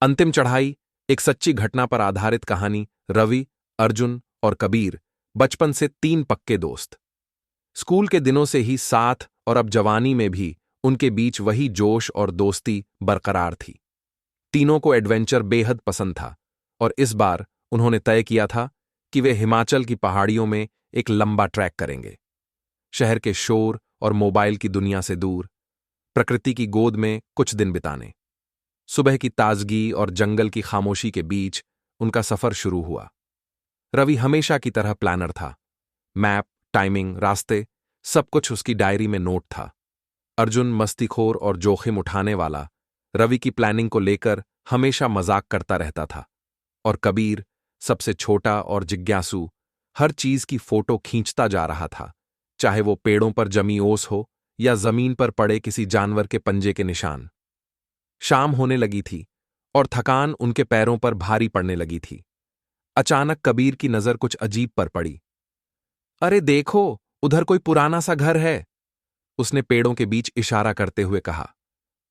अंतिम चढ़ाई, एक सच्ची घटना पर आधारित कहानी। रवि, अर्जुन और कबीर बचपन से 3 पक्के दोस्त। स्कूल के दिनों से ही साथ, और अब जवानी में भी उनके बीच वही जोश और दोस्ती बरकरार थी। तीनों को एडवेंचर बेहद पसंद था, और इस बार उन्होंने तय किया था कि वे हिमाचल की पहाड़ियों में एक लंबा ट्रैक करेंगे। शहर के शोर और मोबाइल की दुनिया से दूर, प्रकृति की गोद में कुछ दिन बिताने। सुबह की ताजगी और जंगल की खामोशी के बीच उनका सफर शुरू हुआ। रवि हमेशा की तरह प्लानर था। मैप, टाइमिंग, रास्ते, सब कुछ उसकी डायरी में नोट था। अर्जुन मस्तीखोर और जोखिम उठाने वाला, रवि की प्लानिंग को लेकर हमेशा मजाक करता रहता था। और कबीर, सबसे छोटा और जिज्ञासु, हर चीज की फोटो खींचता जा रहा था, चाहे वो पेड़ों पर जमी ओस हो या जमीन पर पड़े किसी जानवर के पंजे के निशान। शाम होने लगी थी और थकान उनके पैरों पर भारी पड़ने लगी थी। अचानक कबीर की नजर कुछ अजीब पर पड़ी। अरे देखो, उधर कोई पुराना सा घर है, उसने पेड़ों के बीच इशारा करते हुए कहा।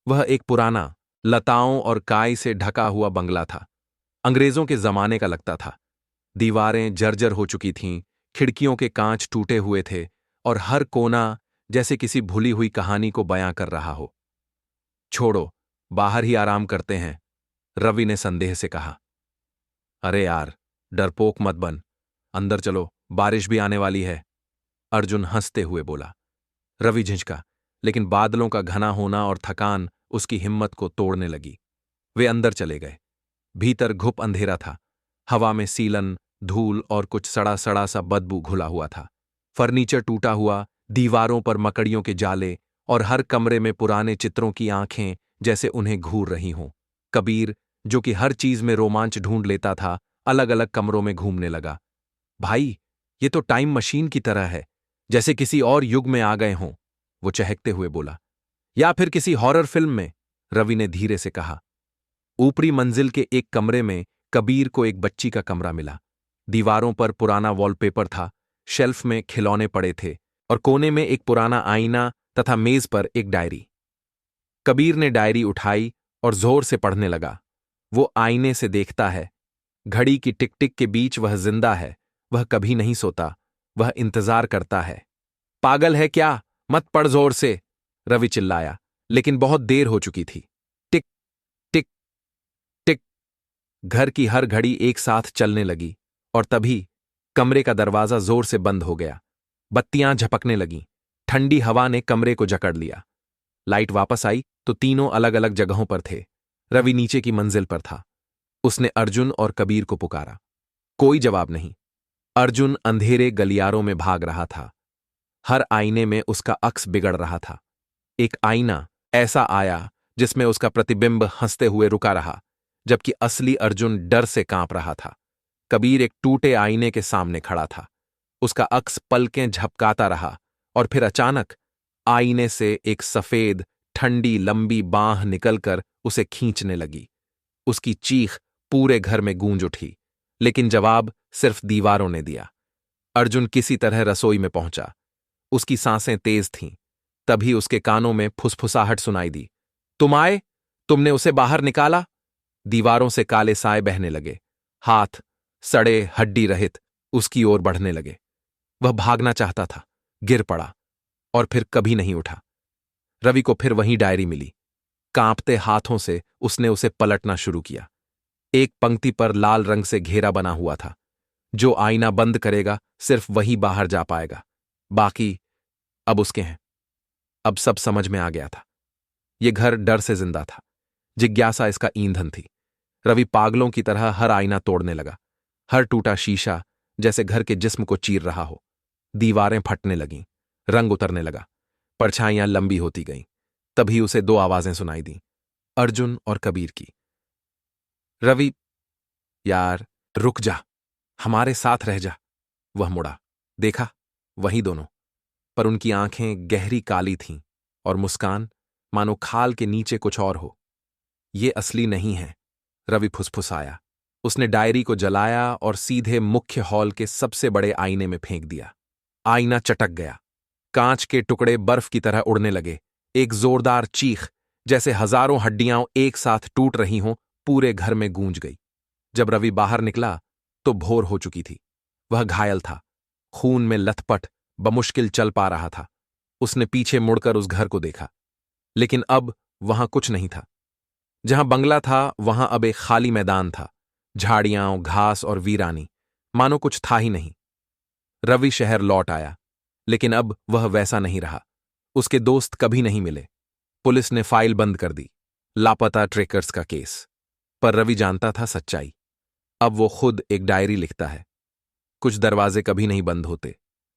वह एक पुराना, लताओं और काई से ढका हुआ बंगला था। अंग्रेजों के जमाने का लगता था। दीवारें जर्जर हो चुकी थीं, खिड़कियों के कांच टूटे हुए थे, और हर कोना जैसे किसी भूली हुई कहानी को बयां कर रहा हो। छोड़ो, बाहर ही आराम करते हैं, रवि ने संदेह से कहा। अरे यार, डरपोक मत बन, अंदर चलो, बारिश भी आने वाली है, अर्जुन हंसते हुए बोला। रवि झिझका, लेकिन बादलों का घना होना और थकान उसकी हिम्मत को तोड़ने लगी। वे अंदर चले गए। भीतर घुप अंधेरा था। हवा में सीलन, धूल और कुछ सड़ा सड़ा सा बदबू घुला हुआ था। फर्नीचर टूटा हुआ, दीवारों पर मकड़ियों के जाले, और हर कमरे में पुराने चित्रों की आंखें जैसे उन्हें घूर रही हों। कबीर, जो कि हर चीज में रोमांच ढूंढ लेता था, अलग अलग कमरों में घूमने लगा। भाई, ये तो टाइम मशीन की तरह है, जैसे किसी और युग में आ गए हों, वो चहकते हुए बोला। या फिर किसी हॉरर फिल्म में, रवि ने धीरे से कहा। ऊपरी मंजिल के एक कमरे में कबीर को एक बच्ची का कमरा मिला। दीवारों पर पुराना वॉलपेपर था, शेल्फ में खिलौने पड़े थे, और कोने में एक पुराना आईना तथा मेज पर एक डायरी। कबीर ने डायरी उठाई और जोर से पढ़ने लगा। वो आईने से देखता है, घड़ी की टिक टिक के बीच वह जिंदा है, वह कभी नहीं सोता, वह इंतजार करता है। पागल है क्या, मत पढ़ जोर से, रवि चिल्लाया, लेकिन बहुत देर हो चुकी थी। टिक टिक टिक, घर की हर घड़ी एक साथ चलने लगी, और तभी कमरे का दरवाजा जोर से बंद हो गया। बत्तियां झपकने लगीं, ठंडी हवा ने कमरे को जकड़ लिया। लाइट वापस आई तो तीनों अलग अलग जगहों पर थे। रवि नीचे की मंजिल पर था। उसने अर्जुन और कबीर को पुकारा। कोई जवाब नहीं। अर्जुन अंधेरे गलियारों में भाग रहा था। हर आईने में उसका अक्स बिगड़ रहा था। एक आईना ऐसा आया जिसमें उसका प्रतिबिंब हंसते हुए रुका रहा, जबकि असली अर्जुन डर से कांप रहा था। कबीर एक टूटे आईने के सामने खड़ा था। उसका अक्स पलकें झपकाता रहा, और फिर अचानक आईने से एक सफेद, ठंडी, लंबी बांह निकलकर उसे खींचने लगी। उसकी चीख पूरे घर में गूंज उठी, लेकिन जवाब सिर्फ दीवारों ने दिया। अर्जुन किसी तरह रसोई में पहुंचा। उसकी सांसें तेज थीं। तभी उसके कानों में फुसफुसाहट सुनाई दी। तुम आए? तुमने उसे बाहर निकाला? दीवारों से काले साए बहने लगे। हाथ, सड़े हड्डी रहित, उसकी ओर बढ़ने लगे। वह भागना चाहता था, गिर पड़ा, और फिर कभी नहीं उठा। रवि को फिर वही डायरी मिली। कांपते हाथों से उसने उसे पलटना शुरू किया। एक पंक्ति पर लाल रंग से घेरा बना हुआ था। जो आईना बंद करेगा, सिर्फ वही बाहर जा पाएगा। बाकी अब उसके हैं। अब सब समझ में आ गया था। ये घर डर से जिंदा था। जिज्ञासा इसका ईंधन थी। रवि पागलों की तरह हर आईना तोड़ने लगा। हर टूटा शीशा जैसे घर के जिस्म को चीर रहा हो। दीवारें फटने लगीं, रंग उतरने लगा, परछाइयां लंबी होती गईं। तभी उसे 2 आवाजें सुनाई दीं, अर्जुन और कबीर की। रवि, यार रुक जा, हमारे साथ रह जा। वह मुड़ा, देखा, वही दोनों, पर उनकी आंखें गहरी काली थीं, और मुस्कान मानो खाल के नीचे कुछ और हो। ये असली नहीं है, रवि फुसफुसाया। उसने डायरी को जलाया और सीधे मुख्य हॉल के सबसे बड़े आईने में फेंक दिया। आईना चटक गया। कांच के टुकड़े बर्फ की तरह उड़ने लगे। एक जोरदार चीख, जैसे हजारों हड्डियां एक साथ टूट रही हों, पूरे घर में गूंज गई। जब रवि बाहर निकला तो भोर हो चुकी थी। वह घायल था, खून में लथपथ, बमुश्किल चल पा रहा था। उसने पीछे मुड़कर उस घर को देखा, लेकिन अब वहां कुछ नहीं था। जहां बंगला था वहां अब एक खाली मैदान था, झाड़ियां, घास और वीरानी, मानो कुछ था ही नहीं। रवि शहर लौट आया, लेकिन अब वह वैसा नहीं रहा। उसके दोस्त कभी नहीं मिले। पुलिस ने फाइल बंद कर दी, लापता ट्रेकर्स का केस। पर रवि जानता था सच्चाई। अब वो खुद एक डायरी लिखता है। कुछ दरवाजे कभी नहीं बंद होते,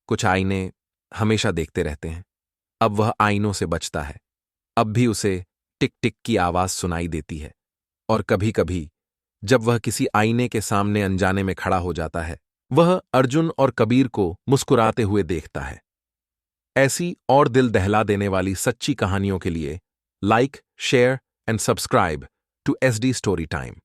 कुछ आईने हमेशा देखते रहते हैं। अब वह आईनों से बचता है। अब भी उसे टिक टिक की आवाज सुनाई देती है, और कभी कभी जब वह किसी आईने के सामने अनजाने में खड़ा हो जाता है, वह अर्जुन और कबीर को मुस्कुराते हुए देखता है। ऐसी और दिल दहला देने वाली सच्ची कहानियों के लिए like, share and subscribe to SD story time.